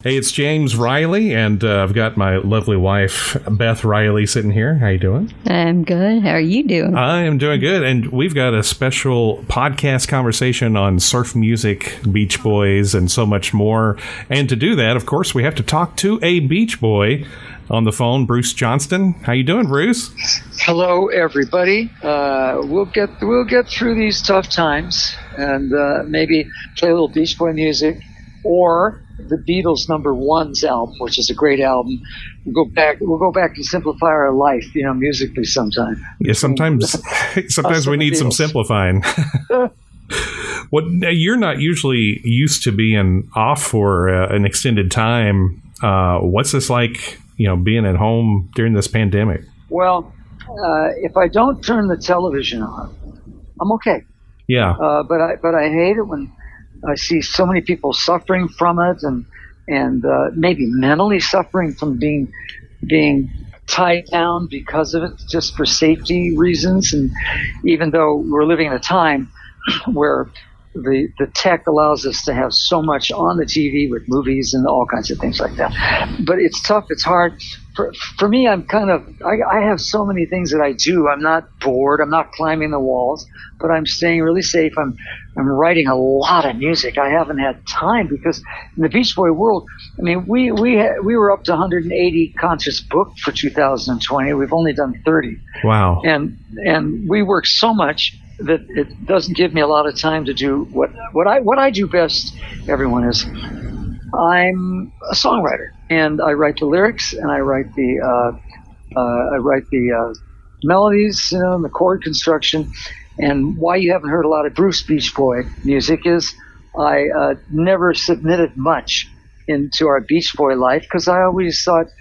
Hey, it's James Riley, and I've got my lovely wife, Beth Riley, sitting here. How you doing? I'm good. How are you doing? I am doing good, and we've got a special podcast conversation on surf music, Beach Boys, and so much more. And to do that, of course, we have to talk to a Beach Boy on the phone, Bruce Johnston. How you doing, Bruce? Hello, everybody. We'll get through these tough times, and maybe play a little Beach Boy music, or the Beatles' #1's album, which is a great album. We'll go back and simplify our life, musically sometime. Yeah, sometimes we need some simplifying. You're not usually used to being off for an extended time. What's this like, being at home during this pandemic? Well, if I don't turn the television on, I'm okay. Yeah. But I hate it when I see so many people suffering from it, and maybe mentally suffering from being tied down because of it, just for safety reasons. And even though we're living in a time where the tech allows us to have so much on the TV with movies and all kinds of things like that, but it's tough. It's hard. For me, I have so many things that I do. I'm not bored. I'm not climbing the walls, but I'm staying really safe. I'm writing a lot of music. I haven't had time because in the Beach Boy world, I mean, we were up to 180 concerts booked for 2020. We've only done 30. Wow. And we work so much that it doesn't give me a lot of time to do what I do best. Everyone is. I'm a songwriter, and I write the lyrics, and I write the melodies, and the chord construction. And why you haven't heard a lot of Bruce Beach Boy music is I never submitted much into our Beach Boy life because I always thought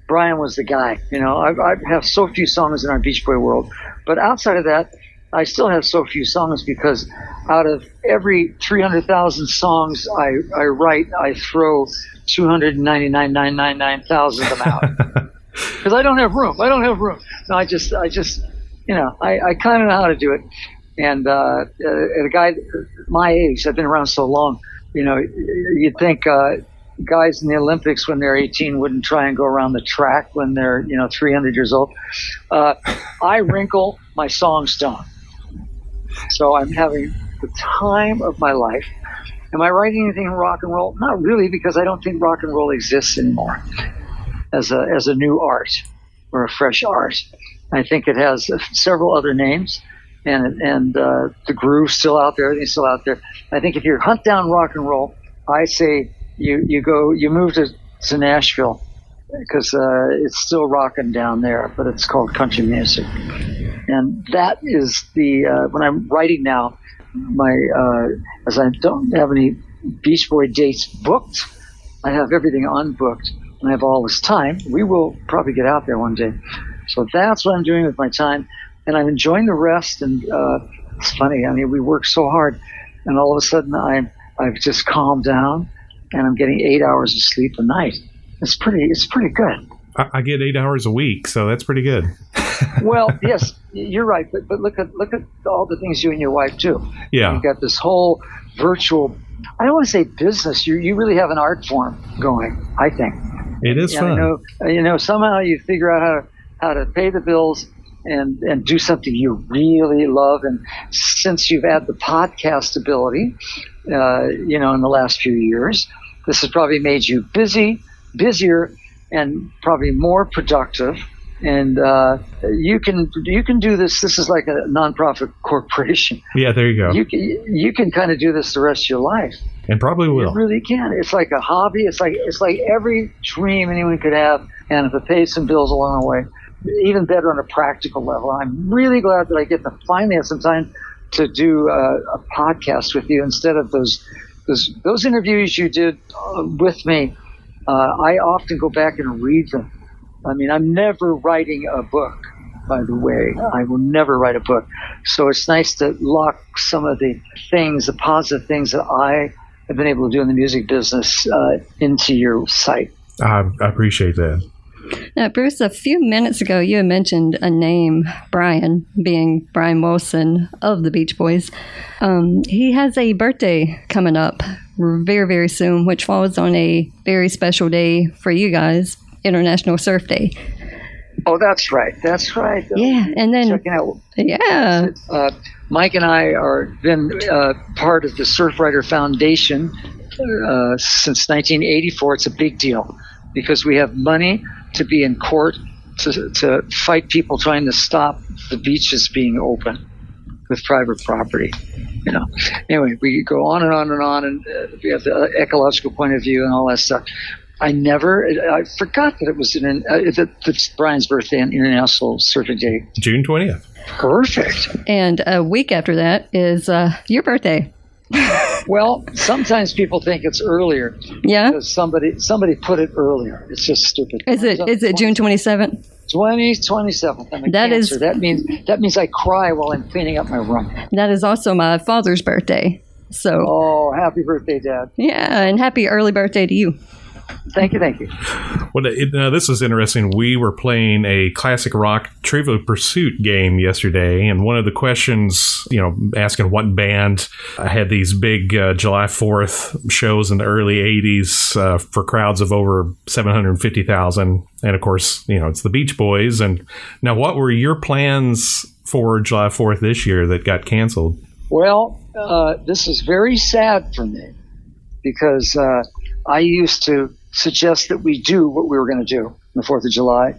Brian was the guy. I have so few songs in our Beach Boy world, but outside of that, I still have so few songs because out of every 300,000 songs I write, I throw 299,999,000 of them out because I don't have room. No, I just I kind of know how to do it. And a guy my age, I've been around so long, you'd think guys in the Olympics when they're 18 wouldn't try and go around the track when they're 300 years old. I wrinkle, my songs don't. So I'm having the time of my life. Am I writing anything in rock and roll? Not really, because I don't think rock and roll exists anymore as a new art or a fresh art. I think it has several other names, and the groove's still out there. Everything's still out there. I think if you hunt down rock and roll, I say you move to Nashville because it's still rocking down there, but it's called country music. And that is when I'm writing now, as I don't have any Beach Boy dates booked, I have everything unbooked, and I have all this time. We will probably get out there one day. So that's what I'm doing with my time, and I'm enjoying the rest. And it's funny. I mean, we work so hard, and all of a sudden I've just calmed down, and I'm getting 8 hours of sleep a night. It's pretty good. I get 8 hours a week, so that's pretty good. Well, yes, you're right, but look at all the things you and your wife do. Yeah, you've got this whole virtual. I don't want to say business. You really have an art form going. I think it is fun. Somehow you figure out how to pay the bills and do something you really love. And since you've had the podcast ability, in the last few years, this has probably made you busier, and probably more productive. And you can do this. This is like a nonprofit corporation. Yeah, there you go. You can kind of do this the rest of your life, and probably will. You really can. It's like a hobby. It's like every dream anyone could have, and if it pays some bills along the way, even better on a practical level. I'm really glad that I get to finally have some time to do a podcast with you instead of those interviews you did with me. I often go back and read them. I mean, I'm never writing a book, by the way. I will never write a book. So it's nice to lock some of the positive things that I have been able to do in the music business into your site. I appreciate that. Now, Bruce, a few minutes ago, you had mentioned a name, Brian, being Brian Wilson of the Beach Boys. He has a birthday coming up very, very soon, which falls on a very special day for you guys, International Surf Day. Oh, that's right. That's right. Yeah, and then checking out. Yeah, Mike and I are been part of the Surfrider Foundation since 1984. It's a big deal because we have money to be in court to fight people trying to stop the beaches being open with private property. You know. Anyway, we go on and on and on, and we have the ecological point of view and all that stuff. I forgot that it was that's Brian's birthday on International Surfing Day. June 20th. Perfect. And a week after that is your birthday. Well, sometimes people think it's earlier. Yeah. Because somebody put it earlier. It's just stupid. Is it June 27th? 27th. I'm a Cancer. That means I cry while I'm cleaning up my room. That is also my father's birthday. So. Oh, happy birthday, Dad. Yeah, and happy early birthday to you. Thank you. Well, this is interesting. We were playing a classic rock Trivial Pursuit game yesterday, and one of the questions, asking what band had these big July 4th shows in the early 80s for crowds of over 750,000. And of course, it's the Beach Boys. And now, what were your plans for July 4th this year that got canceled? Well, this is very sad for me because I used to suggest that we do what we were going to do on the 4th of July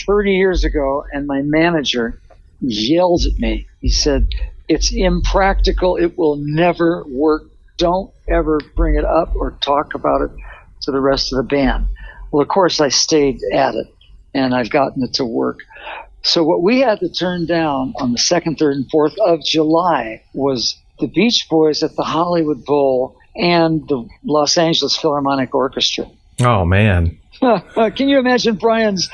30 years ago, and my manager yelled at me. He said, "It's impractical. It will never work. Don't ever bring it up or talk about it to the rest of the band." Well, of course, I stayed at it, and I've gotten it to work. So what we had to turn down on the 2nd, 3rd, and 4th of July was the Beach Boys at the Hollywood Bowl and the Los Angeles Philharmonic Orchestra. Oh, man. Can you imagine Brian's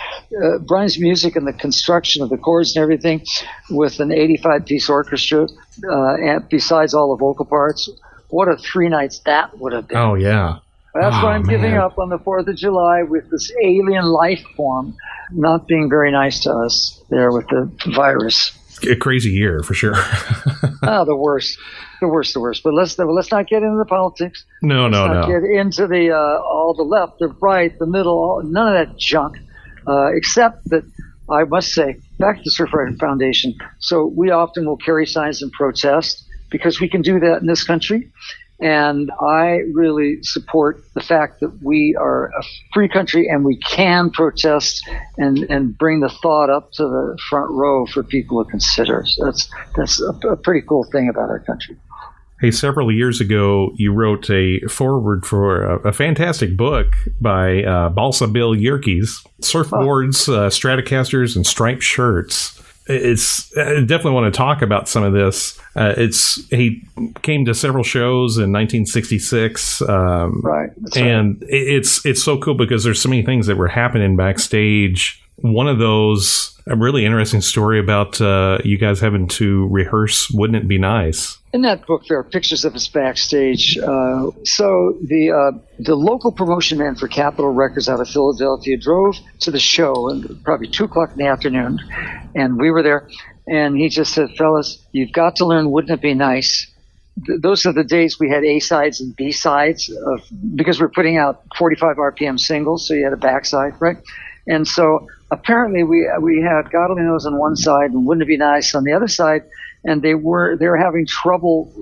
music and the construction of the chords and everything with an 85-piece orchestra and besides all the vocal parts? What a 3 nights that would have been. Oh, yeah. That's why I'm giving up on the 4th of July with this alien life form not being very nice to us there with the virus. A crazy year, for sure. The worst. But let's not get into the politics. No. Let's not get into the all the left, the right, the middle, none of that junk. Except that I must say, back to the Surfrider Foundation. So we often will carry signs and protest because we can do that in this country. And I really support the fact that we are a free country and we can protest and bring the thought up to the front row for people to consider. So that's a pretty cool thing about our country. Hey, several years ago, you wrote a foreword for a fantastic book by Balsa Bill Yerkes, Surfboards, Stratocasters, and Striped Shirts. I definitely want to talk about some of this. He came to several shows in 1966, right? And it's so cool because there's so many things that were happening backstage. One of those, a really interesting story about you guys having to rehearse "Wouldn't It Be Nice." In that book, there are pictures of us backstage. So the local promotion man for Capitol Records out of Philadelphia drove to the show at probably 2:00 in the afternoon, and we were there. And he just said, "Fellas, you've got to learn Wouldn't It Be Nice." Those are the days we had A-sides and B-sides because we're putting out 45 RPM singles, so you had a backside, right? And so apparently we had God Only Knows on one side and Wouldn't It Be Nice on the other side. And they were having trouble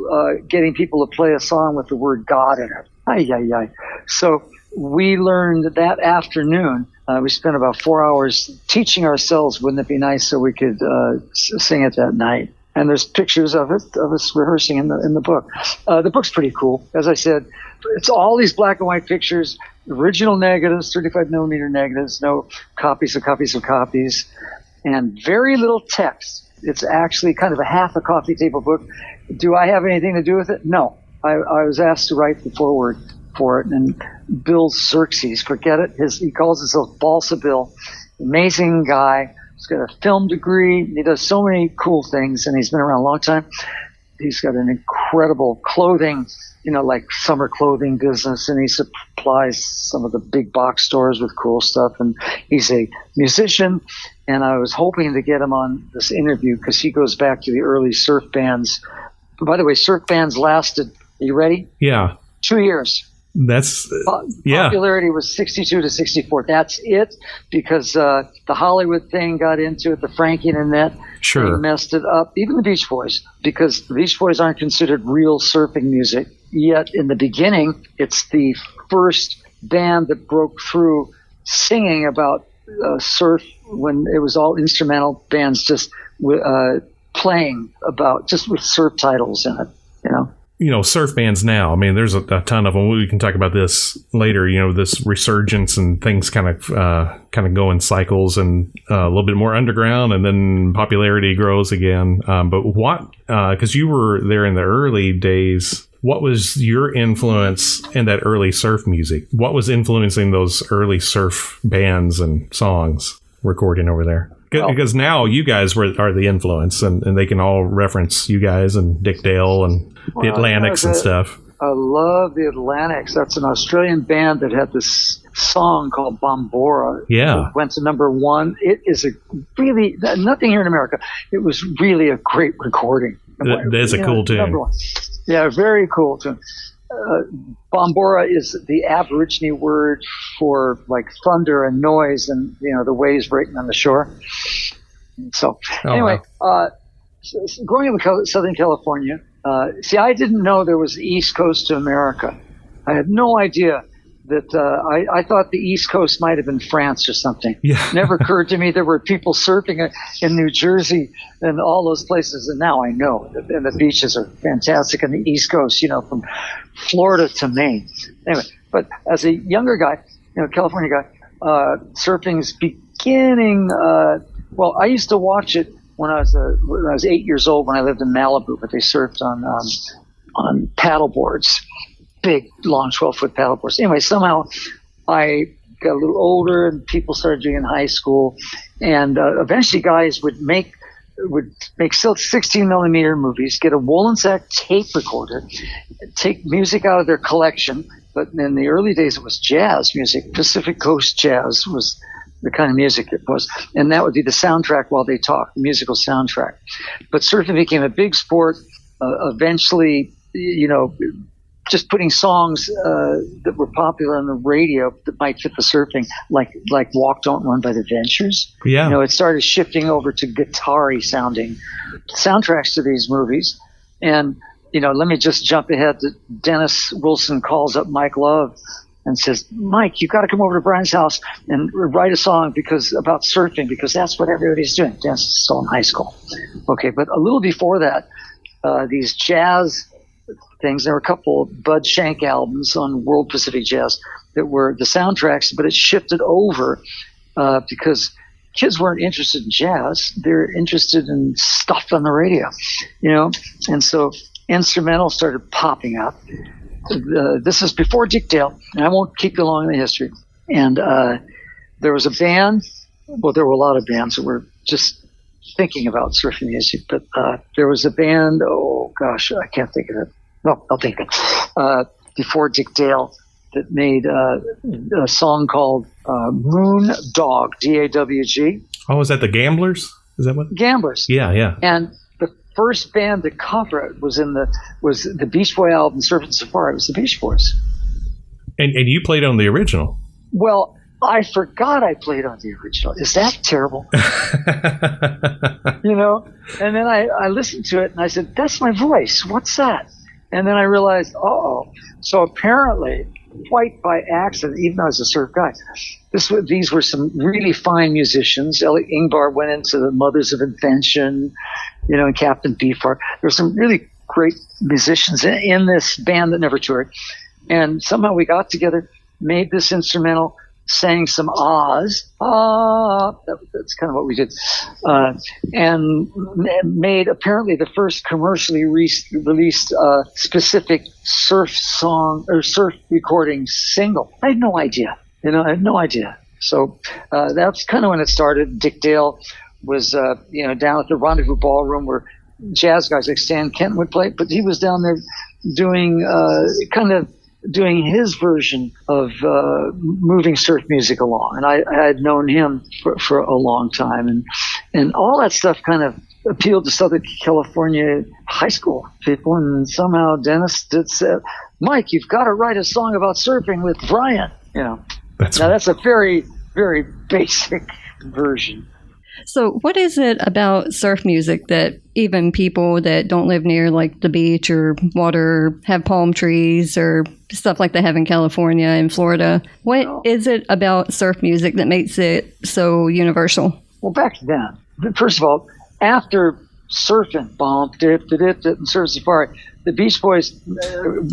getting people to play a song with the word God in it. So we learned that afternoon. We spent about 4 hours teaching ourselves "Wouldn't It Be Nice" so we could sing it that night. And there's pictures of us rehearsing in the book. The book's pretty cool. As I said, it's all these black and white pictures, original negatives, 35 millimeter negatives, no copies of copies of copies, and very little text. It's actually kind of a half a coffee table book. Do I have anything to do with it? No. I was asked to write the foreword for it, and Bill Xerxes, forget it. He calls himself Balsa Bill. Amazing guy. He's got a film degree. He does so many cool things, and he's been around a long time. He's got an incredible clothing, like summer clothing business, and he supplies some of the big box stores with cool stuff, and he's a musician. And I was hoping to get him on this interview because he goes back to the early surf bands. By the way, surf bands lasted, are you ready? Yeah. 2 years. That's Popularity was 62 to 64. That's it, because the Hollywood thing got into it, the Frankie and Annette thing messed it up. Even the Beach Boys, because the Beach Boys aren't considered real surfing music. Yet in the beginning, it's the first band that broke through singing about surf when it was all instrumental bands just playing about, just with surf titles in it, you know. You know, surf bands now, I mean, there's a ton of them. We can talk about this later, you know, this resurgence and things kind of go in cycles, and a little bit more underground, and then popularity grows again. But what, because you were there in the early days, what was your influence in that early surf music? What was influencing those early surf bands and songs recording over there? Because now you guys are the influence, and they can all reference you guys and Dick Dale and the Atlantics and stuff. I love the Atlantics. That's an Australian band that had this song called Bombora. Yeah. It went to number one. It is a really, nothing here in America. It was really a great recording. That is a cool tune. Yeah, very cool tune. Bombora is the Aborigine word for like thunder and noise, and you know, the waves breaking on the shore. So anyway, growing up in Southern California, I didn't know there was the East Coast to America. I had no idea that I thought the East Coast might have been France or something. Yeah. Never occurred to me there were people surfing in New Jersey and all those places. And now I know that, and the beaches are fantastic on the East Coast, you know, from Florida to Maine. Anyway, but as a younger guy, you know, California guy, surfing's beginning. Well, I used to watch it when I was 8 years old, when I lived in Malibu, but they surfed on paddle boards. Big, long 12-foot paddleboards. Anyway, somehow I got a little older, and people started doing it in high school, and eventually guys would make 16 millimeter movies, get a woolen sack tape recorder, take music out of their collection. But in the early days, it was jazz music. Pacific Coast jazz was the kind of music it was, and that would be the soundtrack while they talked, the musical soundtrack. But surfing became a big sport. Eventually, you know, just putting songs that were popular on the radio that might fit the surfing, like "Walk Don't Run" by the Ventures. Yeah, you know, it started shifting over to guitar-y sounding soundtracks to these movies. And you know, let me just jump ahead. To Dennis Wilson calls up Mike Love and says, "Mike, you got to come over to Brian's house and write a song about surfing, because that's what everybody's doing." Dennis is still in high school. Okay, but a little before that, these jazz things. There were a couple of Bud Shank albums on World Pacific Jazz that were the soundtracks, but it shifted over because kids weren't interested in jazz. They're interested in stuff on the radio, you know. And so instrumental started popping up. This is before Dick Dale, and I won't keep you along in the history. And there was a band. Well, there were a lot of bands that were just thinking about surfing music, but there was a band. Oh gosh, I can't think of it. No, I'll think of it. Before Dick Dale, that made a song called Moon Dog, D-A-W-G. Oh, is that the Gamblers? Is that what? Gamblers. Yeah, yeah. And the first band to cover it was the Beach Boy album, Surfing Safari. It was the Beach Boys. And you played on the original. Well, I forgot I played on the original. Is that terrible? You know? And then I listened to it and I said, that's my voice. What's that? And then I realized, uh-oh. So apparently, quite by accident, even though I was a surf guy, these were some really fine musicians. Elliot Ingvar went into the Mothers of Invention, you know, and Captain Beefheart. There were some really great musicians in this band that never toured. And somehow we got together, made this instrumental, sang some ahs. That's kind of what we did. And made apparently the first commercially released specific surf song or surf recording single. I had no idea. You know, I had no idea. So that's kind of when it started. Dick Dale was, you know, down at the Rendezvous Ballroom where jazz guys like Stan Kenton would play, but he was down there doing kind of doing his version of moving surf music along. And I had known him for a long time. And all that stuff kind of appealed to Southern California high school people. And somehow Dennis did say, Mike, you've got to write a song about surfing with Brian. That's a very, very basic version. So what is it about surf music that even people that don't live near like the beach or water, have palm trees or stuff like they have in California and Florida, what is it about surf music that makes it so universal? Well, back then, first of all, after surfing, Bump, Dip, and Surf Safari, the Beach Boys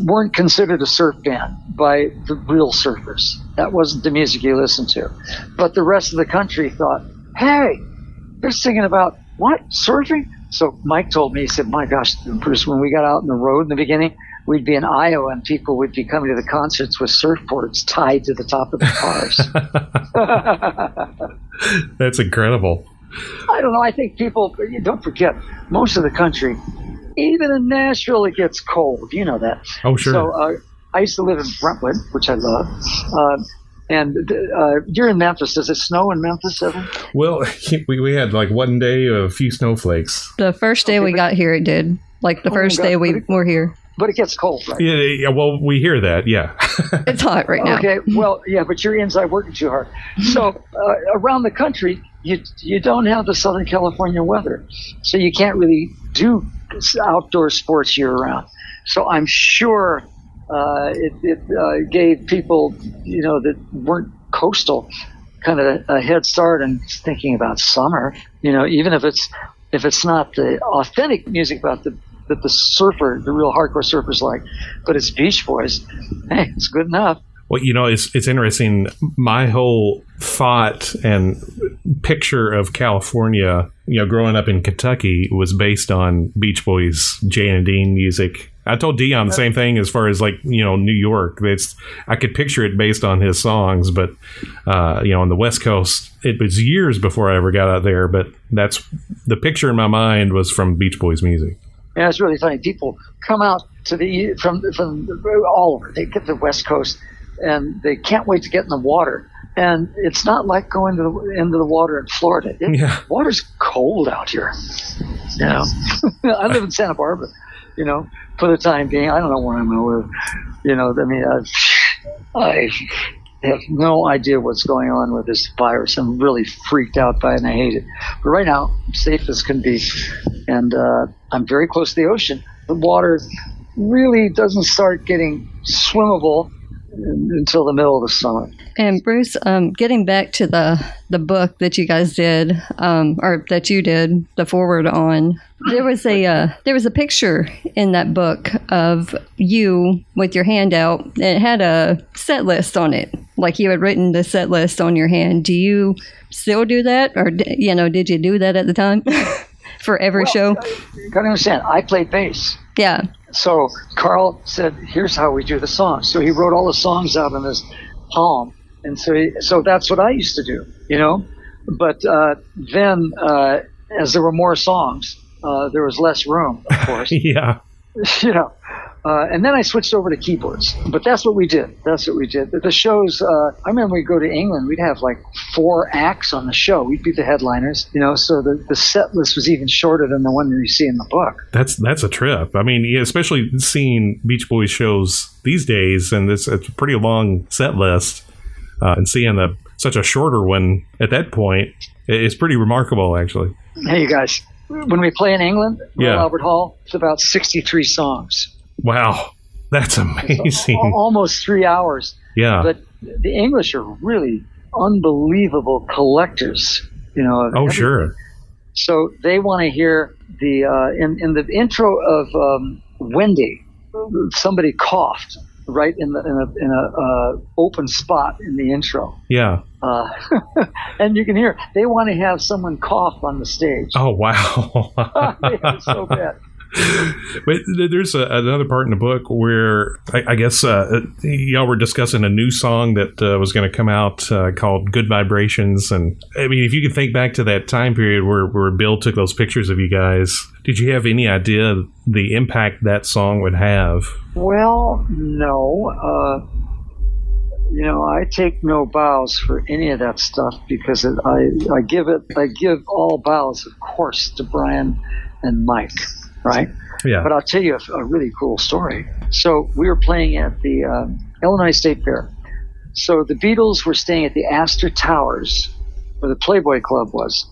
weren't considered a surf band by the real surfers. That wasn't the music you listened to. But the rest of the country thought, hey, they're singing about what? Surfing? So Mike told me, he said, my gosh, Bruce, when we got out on the road in the beginning, we'd be in Iowa and people would be coming to the concerts with surfboards tied to the top of the cars. That's incredible. I don't know. I think people, don't forget, most of the country, even in Nashville, it gets cold. You know that. Oh, sure. So I used to live in Brentwood, which I love. And you're in Memphis. Does it snow in Memphis ever? Well, we had like one day a few snowflakes. The first day we got here, it did. Like the first day we were here. But it gets cold, right? Yeah, well, we hear that, yeah. It's hot right now. Okay, well, yeah, but you're inside working too hard. So around the country, you don't have the Southern California weather. So you can't really do outdoor sports year-round. So I'm sure it gave people, that weren't coastal kind of a head start in thinking about summer. Even if it's not the authentic music about that the surfer, the real hardcore surfers like, but it's Beach Boys. Hey, it's good enough. Well, it's interesting. My whole thought and picture of California, growing up in Kentucky, was based on Beach Boys, Jay and Dean music. I told Dion the same thing as far as New York. I could picture it based on his songs, but on the West Coast, it was years before I ever got out there. But that's the picture in my mind was from Beach Boys music. Yeah, it's really funny. People come out to from all over. They get to the West Coast, and they can't wait to get in the water. And it's not like going into the water in Florida. Water's cold out here. I live in Santa Barbara. For the time being, I don't know where I'm going to live. I have no idea what's going on with this virus. I'm really freaked out by it, and I hate it. But right now, I'm safe as can be. And I'm very close to the ocean. The water really doesn't start getting swimmable until the middle of the summer. And Bruce, getting back to the book that you guys did, or that you did the foreword on, there was a picture in that book of you with your hand out. It had a set list on it, like you had written the set list on your hand. Do you still do that, or did you do that at the time for every show? You gotta understand, I played bass. Yeah. So Carl said, "Here's how we do the songs." So he wrote all the songs out on his palm, and so that's what I used to do, But then, as there were more songs, there was less room, of course. Yeah. And then I switched over to keyboards. But that's what we did. The shows, I remember we'd go to England, we'd have like 4 acts on the show. We'd be the headliners, so the set list was even shorter than the one that you see in the book. That's a trip. I mean, especially seeing Beach Boys shows these days, and it's a pretty long set list, and seeing such a shorter one at that point is pretty remarkable, actually. Hey, you guys, when we play in England, Royal Albert Hall, it's about 63 songs. Wow, that's amazing. Almost 3 hours. Yeah. But the English are really unbelievable collectors, Oh, sure. So they want to hear in the intro of Wendy, somebody coughed right in a open spot in the intro. Yeah. And you can hear they want to have someone cough on the stage. Oh, wow. It's so bad. But there's another part in the book where I guess y'all were discussing a new song that was going to come out called Good Vibrations. And I mean, if you can think back to that time period where Bill took those pictures of you guys, did you have any idea the impact that song would have? Well, no. I take no bows for any of that stuff because I give all bows, of course, to Brian and Mike, right? Yeah. But I'll tell you a really cool story. So we were playing at the Illinois State Fair. So the Beatles were staying at the Astor Towers, where the Playboy Club was,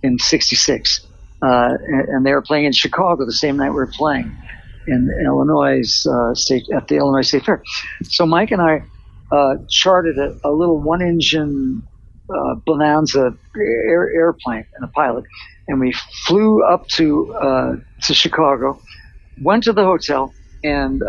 in '66, and they were playing in Chicago the same night we were playing in Illinois at the Illinois State Fair. So Mike and I chartered a little one-engine Bonanza airplane and a pilot, and we flew up to Chicago, went to the hotel, and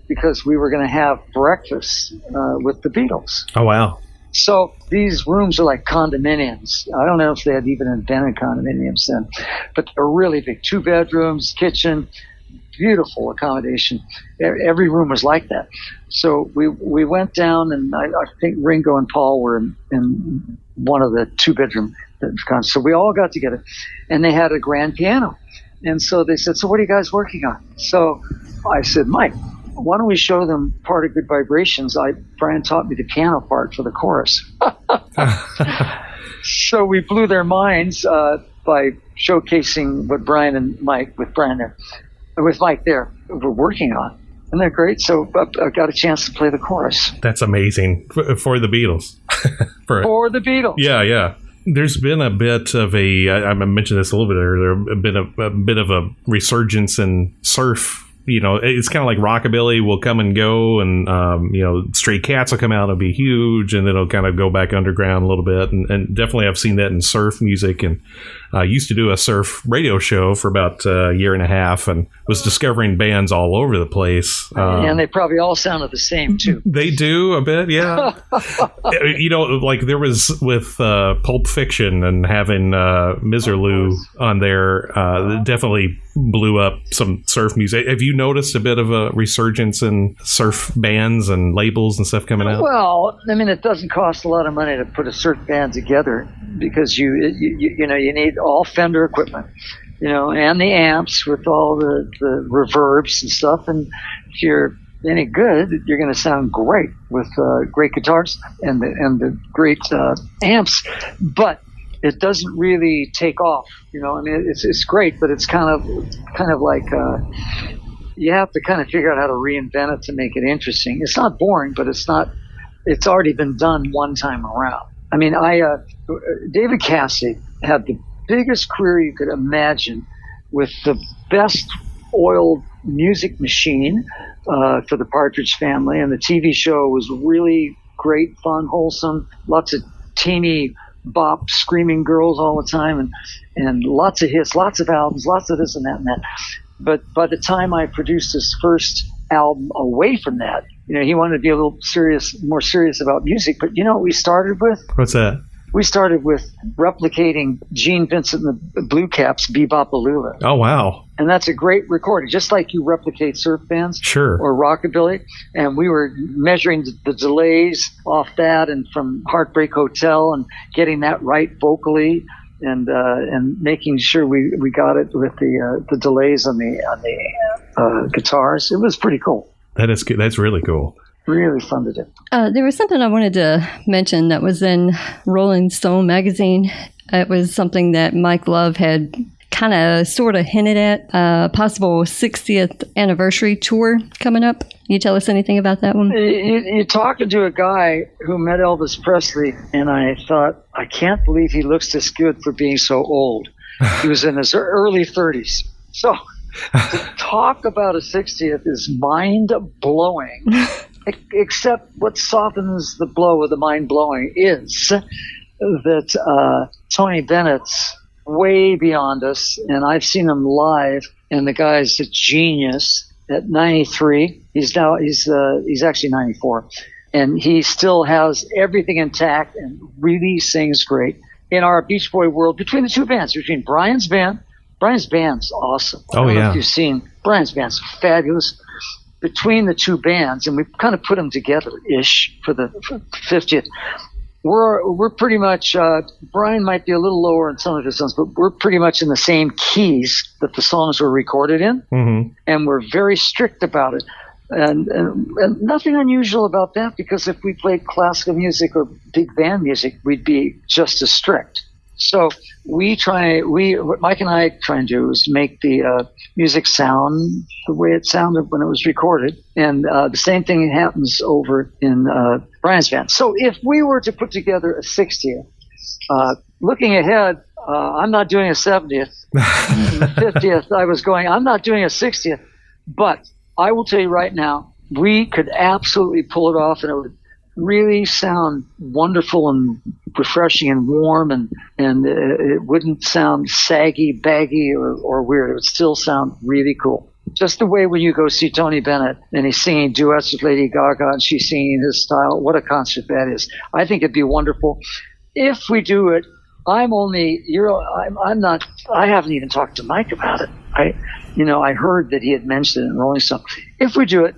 because we were going to have breakfast with the Beatles. Oh, wow. So these rooms are like condominiums. I don't know if they had even invented condominiums then, but they're really big. 2 bedrooms, kitchen, beautiful accommodation. Every room was like that. So we went down, and I think Ringo and Paul were in one of the 2-bedroom. So we all got together, and they had a grand piano. And so they said, so what are you guys working on? So I said, Mike, why don't we show them part of Good Vibrations? Brian taught me the piano part for the chorus. So we blew their minds by showcasing what Brian and Mike, with Mike there, were working on. And they're great. So I got a chance to play the chorus. That's amazing for the Beatles. For the Beatles. Yeah. There's been a bit of I mentioned this a little bit earlier, a bit of a resurgence in surf. It's kind of like rockabilly will come and go, and Stray Cats will come out and be huge, and then it'll kind of go back underground a little bit. And definitely I've seen that in surf music, and I used to do a surf radio show for about a year and a half, and was discovering bands all over the place. And they probably all sounded the same too. They do a bit, yeah. Like there was with Pulp Fiction and having Miserlou on there, definitely blew up some surf music. Have you noticed a bit of a resurgence in surf bands and labels and stuff coming out? Well, I mean, it doesn't cost a lot of money to put a surf band together because you need all Fender equipment, and the amps with all the reverbs and stuff. And if you're any good, you're going to sound great with great guitars and the great amps. But it doesn't really take off, I mean, it's great, but it's kind of like you have to kind of figure out how to reinvent it to make it interesting. It's not boring, but it's already been done one time around. I mean, David Cassidy had the biggest career you could imagine with the best oiled music machine for the Partridge Family, and the TV show was really great, fun, wholesome, lots of teeny bop screaming girls all the time, and lots of hits, lots of albums, lots of this and that and that. But by the time I produced his first album away from that, he wanted to be a little more serious about music. But what we started with? What's that? We started with replicating Gene Vincent and the Blue Caps' Bebop-A-Lula. Oh, wow. And that's a great recording, just like you replicate surf bands sure, or rockabilly. And we were measuring the delays off that and from Heartbreak Hotel and getting that right vocally and making sure we got it with the delays on the guitars. It was pretty cool. That is good. That's really cool. Really fun to do. There was something I wanted to mention that was in Rolling Stone magazine. It was something that Mike Love had kind of sort of hinted at, a possible 60th anniversary tour coming up. Can you tell us anything about that one? You're talking to a guy who met Elvis Presley, and I thought, I can't believe he looks this good for being so old. He was in his early 30s. So to talk about a 60th is mind-blowing. Except what softens the blow of the mind-blowing is that Tony Bennett's way beyond us, and I've seen him live, and the guy's a genius at 93. He's actually 94, and he still has everything intact and really sings great. In our Beach Boy world, between the two bands, between Brian's band's awesome. I don't know if you've seen Brian's band's fabulous. Between the two bands, and we kind of put them together-ish for the 50th, we're pretty much, Brian might be a little lower in some of his songs, but we're pretty much in the same keys that the songs were recorded in, and we're very strict about it. And nothing unusual about that, because if we played classical music or big band music, we'd be just as strict. So what Mike and I try and do is make the music sound the way it sounded when it was recorded. And the same thing happens over in Brian's band. So if we were to put together a 60th, looking ahead, I'm not doing a 70th. The 50th, I'm not doing a 60th. But I will tell you right now, we could absolutely pull it off, and it would really sound wonderful and refreshing and warm, and it wouldn't sound saggy, baggy, or weird. It would still sound really cool. Just the way when you go see Tony Bennett and he's singing duets with Lady Gaga and she's singing his style, what a concert that is. I think it'd be wonderful. If we do it, I haven't even talked to Mike about it. I heard that he had mentioned it in Rolling Stone. If we do it,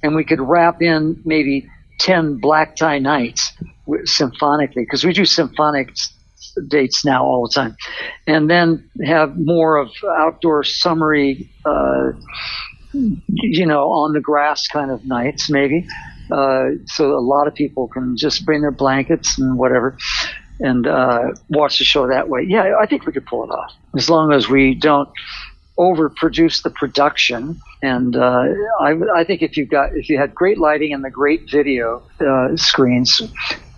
and we could wrap in maybe 10 black tie nights symphonically, because we do symphonic dates now all the time, and then have more of outdoor summery, on the grass kind of nights maybe, so a lot of people can just bring their blankets and whatever and watch the show that way. Yeah, I think we could pull it off, as long as we don't overproduce the production. And I think if you had great lighting and the great video screens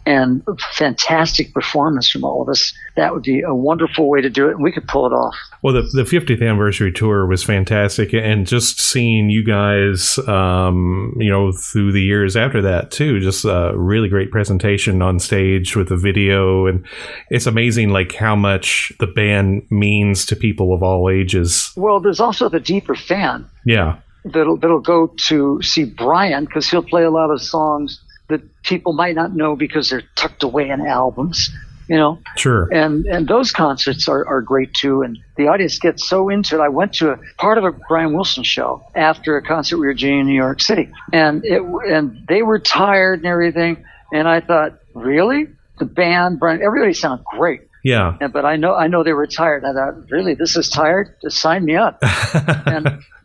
and fantastic performance from all of us, that would be a wonderful way to do it, and we could pull it off. Well, the 50th anniversary tour was fantastic, and just seeing you guys, through the years after that too, just a really great presentation on stage with the video, and it's amazing like how much the band means to people of all ages. Well, there's also the deeper fan. Yeah. That'll go to see Brian, because he'll play a lot of songs that people might not know because they're tucked away in albums, Sure. And those concerts are great too, and the audience gets so into it. I went to a part of a Brian Wilson show after a concert we were doing in New York City, and they were tired and everything, and I thought, really? The band, Brian, everybody sounded great. Yeah. But I know they were tired. I thought, really, this is tired? Just sign me up.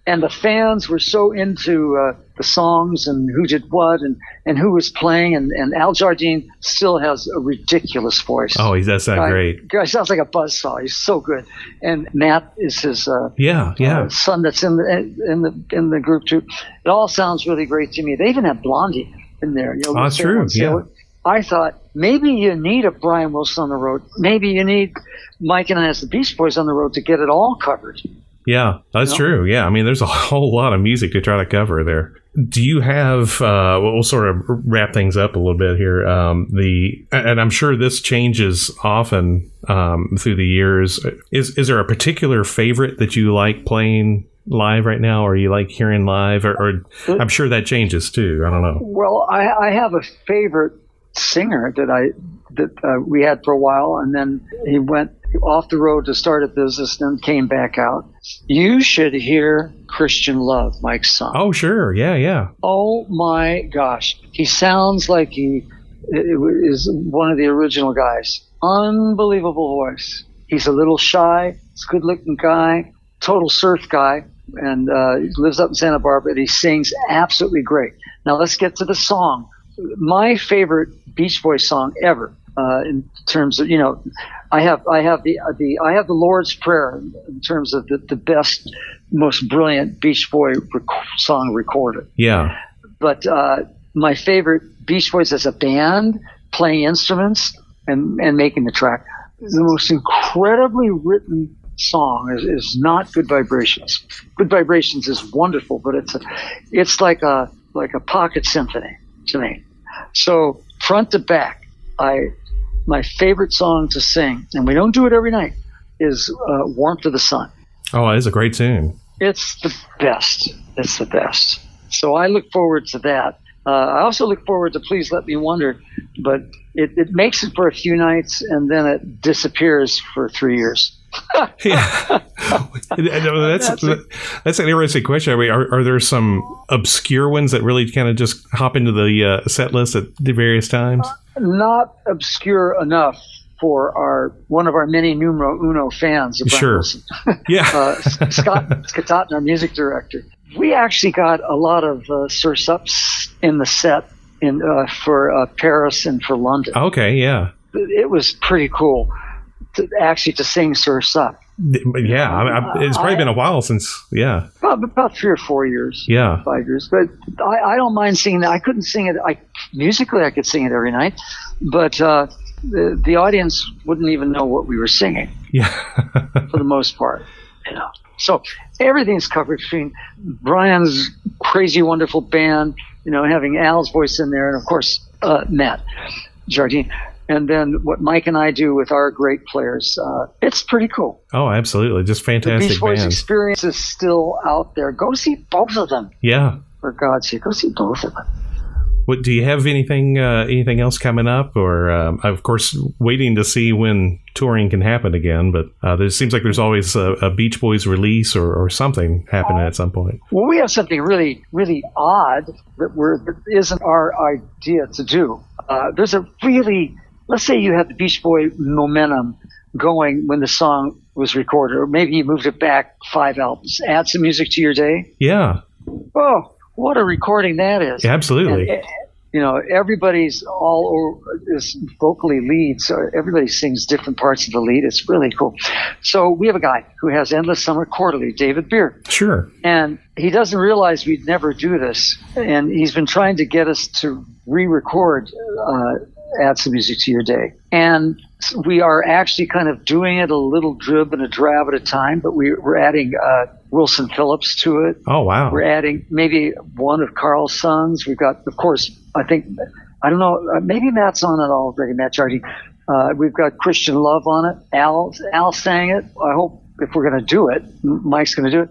And the fans were so into the songs and who did what and who was playing. And Al Jardine still has a ridiculous voice. Oh, he does sound great. Guy sounds like a buzzsaw. He's so good. And Matt is his son that's in the group too. It all sounds really great to me. They even have Blondie in there. That's true. Yeah. I thought maybe you need a Brian Wilson on the road. Maybe you need Mike and I as the Beach Boys on the road to get it all covered. Yeah, that's true. Yeah, I mean, there's a whole lot of music to try to cover there. Do you have, we'll sort of wrap things up a little bit here, and I'm sure this changes often through the years. Is there a particular favorite that you like playing live right now, or you like hearing live, or I'm sure that changes too. I don't know. Well, I have a favorite singer that we had for a while, and then he went off the road to start a business, then came back out. You should hear Christian Love, Mike's son. Oh, sure. Yeah. Oh, my gosh. He sounds like he is one of the original guys. Unbelievable voice. He's a little shy. He's a good-looking guy, total surf guy, and he lives up in Santa Barbara, and he sings absolutely great. Now, let's get to the song. My favorite Beach Boys song ever, in terms of, I have the Lord's Prayer in terms of the best, most brilliant Beach Boy song recorded. Yeah. But my favorite Beach Boys as a band, playing instruments and making the track, the most incredibly written song is not Good Vibrations. Good Vibrations is wonderful, but it's like a pocket symphony to me. So front to back, my favorite song to sing, and we don't do it every night, is Warmth of the Sun. Oh, it is a great tune. It's the best. It's the best. So I look forward to that. I also look forward to Please Let Me Wonder, but it makes it for a few nights, and then it disappears for 3 years. Yeah. That's an interesting question. I mean, are there some obscure ones that really kind of just hop into the set list at the various times? Not obscure enough for one of our many numero uno fans of Brian Wilson. Yeah. Scott Scatotten, our music director. We actually got a lot of Sir Sups in the set for Paris and for London. Okay, yeah. It was pretty cool to sing Sir Sup. Yeah, it's probably been a while since, about 3 or 4 years. Yeah. 5 years. But I don't mind singing that. I couldn't sing it. Musically, I could sing it every night. But the audience wouldn't even know what we were singing. Yeah. For the most part. So everything's covered between Brian's crazy, wonderful band, having Al's voice in there, and of course, Matt Jardine. And then what Mike and I do with our great players, it's pretty cool. Oh, absolutely. Just fantastic The Beach Boys bands. experience is still out there. Go see both of them. Yeah. For God's sake, go see both of them. What, do you have anything else coming up? Or, of course, waiting to see when touring can happen again. But there seems like there's always a Beach Boys release or something happening at some point. Well, we have something really, really odd that isn't our idea to do. There's a really... Let's say you had the Beach Boy momentum going when the song was recorded, or maybe you moved it back 5 albums. Add some music to your day. Yeah. Oh, what a recording that is. Yeah, absolutely. And, everybody's all over, is vocally lead, so everybody sings different parts of the lead. It's really cool. So we have a guy who has Endless Summer Quarterly, David Beard. Sure. And he doesn't realize we'd never do this. And he's been trying to get us to re-record Add Some Music to Your Day. And we are actually kind of doing it a little drib and a drab at a time, but we're adding Wilson Phillips to it. Oh, wow. We're adding maybe one of Carl's sons. We've got, of course, I don't know, maybe Matt's on it already, Matt Jardine. We've got Christian Love on it. Al sang it. I hope if we're going to do it, Mike's going to do it.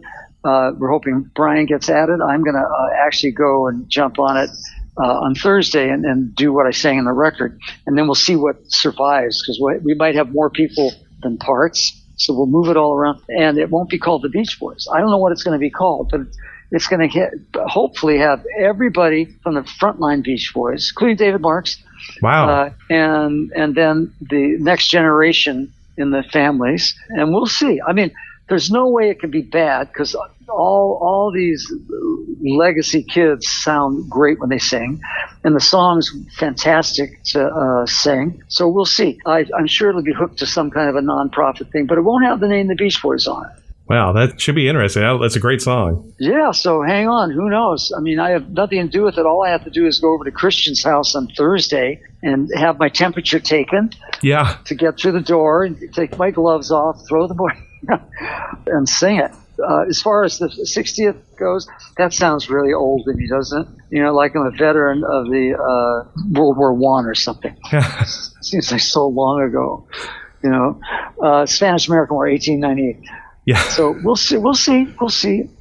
We're hoping Brian gets added. I'm going to actually go and jump on it on Thursday and do what I sang in the record. And then we'll see what survives, because we might have more people than parts. So we'll move it all around. And it won't be called the Beach Boys. I don't know what it's going to be called, but it's going to hopefully have everybody from the frontline Beach Boys, including David Marks. Wow. And then the next generation in the families. And we'll see. I mean, there's no way it can be bad, because all these legacy kids sound great when they sing, and the song's fantastic to sing. So we'll see. I'm sure it'll be hooked to some kind of a non-profit thing, but it won't have the name The Beach Boys on it. Wow, that should be interesting. That's a great song. Yeah, so hang on. Who knows? I mean, I have nothing to do with it. All I have to do is go over to Christian's house on Thursday and have my temperature taken. Yeah. To get through the door and take my gloves off, throw the boy, and sing it. As far as the 60th goes, that sounds really old to me, doesn't it? Like I'm a veteran of the World War I or something. Seems like so long ago. Spanish-American War, 1898. Yeah. So we'll see.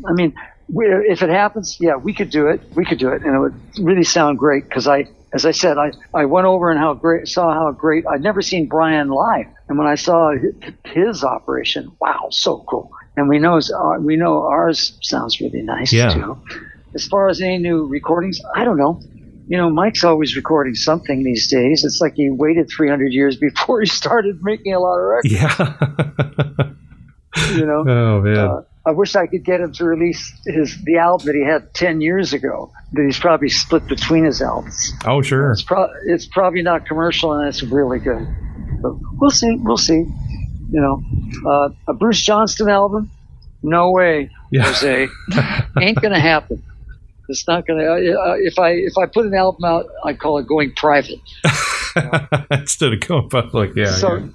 I mean, if it happens, yeah, we could do it, and it would really sound great, because as I said, I went over and saw how great. I'd never seen Brian live, and when I saw his operation, wow, so cool. And we know ours sounds really nice too. As far as any new recordings, I don't know. Mike's always recording something these days. It's like he waited 300 years before he started making a lot of records. Yeah. Oh man. I wish I could get him to release the album that he had 10 years ago, that he's probably split between his albums. Oh, sure. It's probably not commercial, and it's really good. But we'll see. A Bruce Johnston album? No way, Jose. Ain't gonna happen. It's not gonna. If I put an album out, I call it going private. Instead of going public, yeah. So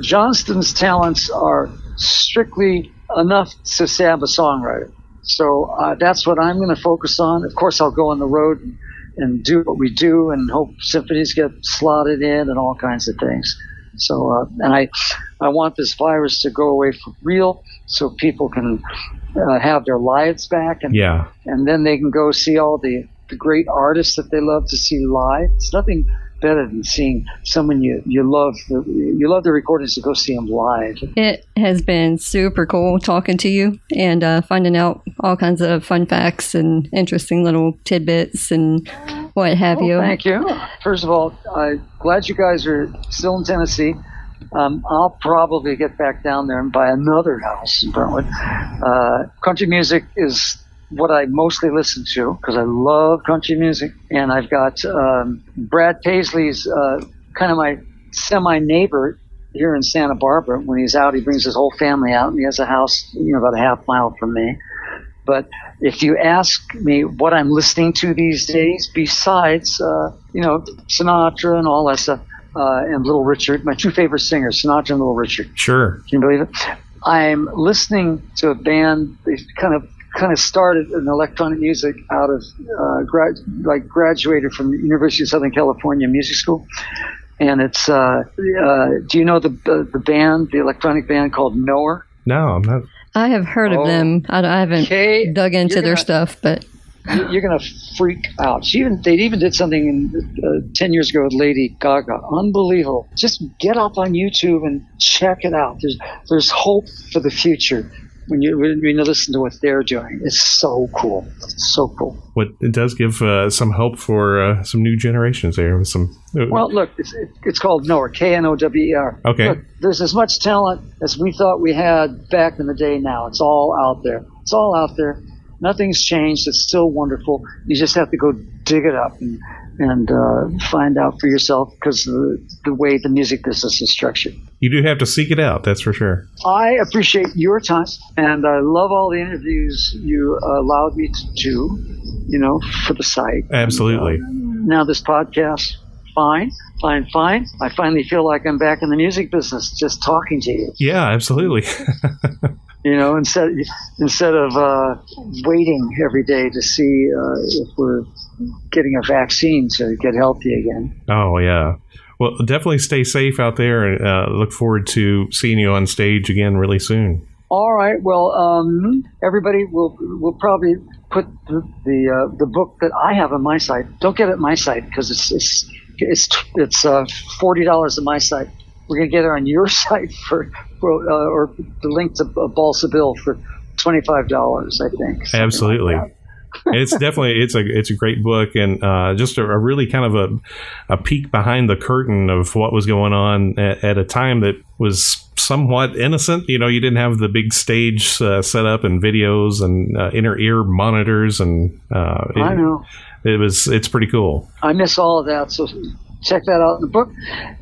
Johnston's talents are strictly enough to say I'm a songwriter. So that's what I'm going to focus on. Of course, I'll go on the road and do what we do, and hope symphonies get slotted in and all kinds of things. So, and I want this virus to go away for real, so people can have their lives back, and then they can go see all the great artists that they love to see live. It's nothing better than seeing someone you love the recordings to go see them live. It has been super cool talking to you and finding out all kinds of fun facts and interesting little tidbits and what have you. Thank you. First of all, I'm glad you guys are still in Tennessee. I'll probably get back down there and buy another house in Brentwood. Country music is what I mostly listen to because I love country music. And I've got Brad Paisley's kind of my semi-neighbor here in Santa Barbara. When he's out, he brings his whole family out, and he has a house about a half mile from me. But if you ask me what I'm listening to these days, besides Sinatra and all that stuff, and Little Richard, my two favorite singers, Sinatra and Little Richard. Sure. Can you believe it? I'm listening to a band. They kind of started in electronic music out of graduated from the University of Southern California Music School, and it's. Do you know the band, the electronic band called Knower? No, I'm not. I have heard of them. I haven't dug into their stuff, but. You're going to freak out. They even did something 10 years ago with Lady Gaga. Unbelievable. Just get up on YouTube and check it out. There's hope for the future when you listen to what they're doing. It's so cool. So cool. It does give some hope for some new generations there. With some. Well, look, it's called Knower, Knower. Okay. Look, there's as much talent as we thought we had back in the day now. It's all out there. It's all out there. Nothing's changed. It's still wonderful. You just have to go dig it up and find out for yourself because the way the music business is structured. You do have to seek it out, that's for sure. I appreciate your time, and I love all the interviews you allowed me to do, for the site. Absolutely. Now this podcast, fine. I finally feel like I'm back in the music business just talking to you. Yeah, absolutely. Instead of waiting every day to see if we're getting a vaccine to get healthy again. Oh, yeah. Well, definitely stay safe out there, and look forward to seeing you on stage again really soon. All right. Well, everybody will probably put the book that I have on my site. Don't get it on my site because it's $40 on my site. We're going to get it on your site or the link to Balsa Bill for $25, I think. Absolutely. It's definitely, it's a great book, and just a really kind of a peek behind the curtain of what was going on at a time that was somewhat innocent. You didn't have the big stage set up and videos and inner ear monitors, and I know. It's pretty cool. I miss all of that, so check that out in the book,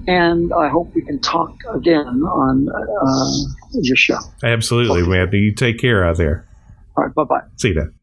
and I hope we can talk again on your show. Absolutely, man. You take care out there. All right, bye-bye. See you then.